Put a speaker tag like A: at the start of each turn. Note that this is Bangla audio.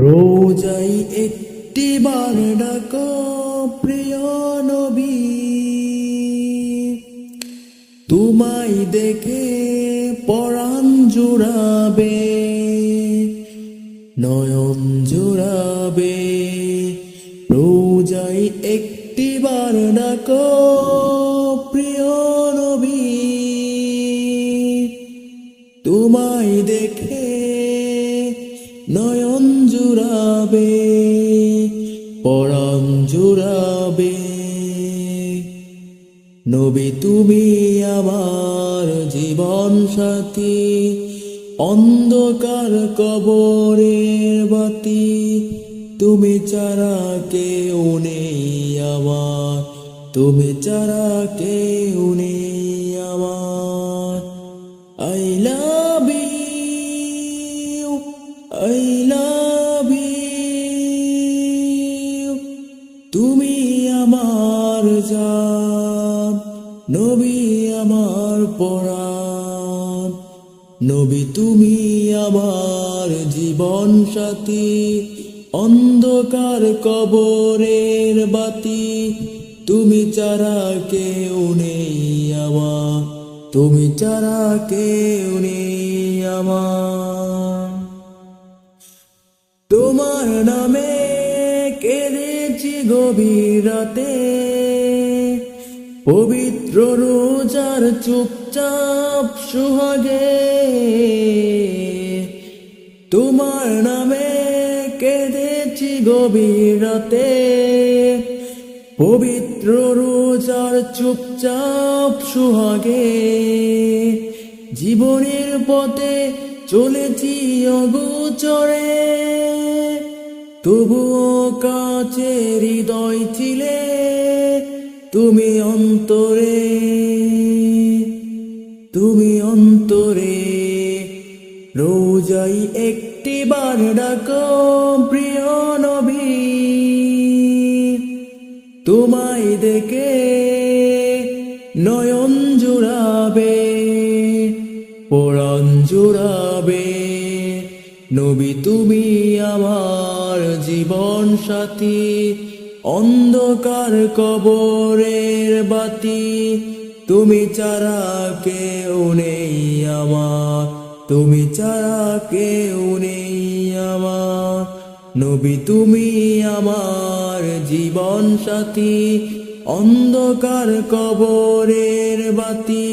A: রোজাই একটি বার ডাকো প্রিয় নবী, তোমায় দেখে পরাণ জুড়াবে, নয়ন জুড়াবে। রোজাই একটি বার ডাকো প্রিয় নবী, তোমায় দেখে নয়ন জুড়াবে, পরাণ জুড়াবে। নবী তুমি আমার জীবন সাথী, অন্ধকার কবরের বাতি, তুমি ছাড়া কেউ নেই আমার, তুমি ছাড়া কেউ নেই আমার। I love you, I love you, তুমি আমার জান, নবী আমার পরাণ। নবী তুমি আমার জীবন সাথী, অন্ধকার কবরের বাতি, তুমি ছাড়া কেউ নেই আমার, তুমি ছাড়া কেউ নেই আমার। তোমার নামে কেঁদেছি গভীর রাতে, পবিত্র রোজার চুপচাপ সুহাগে। তোমার নামে কেঁদেছি গভীর রাতে, পবিত্র রোজার চুপচাপ সুহাগে। জীবনের পথে চলেছি অগোচরে, তবুও কাছে হৃদয় ছিলে তুমি অন্তরে, তুমি অন্তরে। রোজাই একটি বার ডাকো প্রিয় নবী, তোমায় দেখে নয়ন জুড়াবে, পরাণ জুড়াবে। নবী তুমি আমার জীবন সাথী, অন্ধকার কবরের বাতি, তুমি ছাড়া কেউ নেই আমার, তুমি ছাড়া কেউ নেই আমার। নবী তুমি আমার জীবন সাথী, অন্ধকার কবরের বাতি।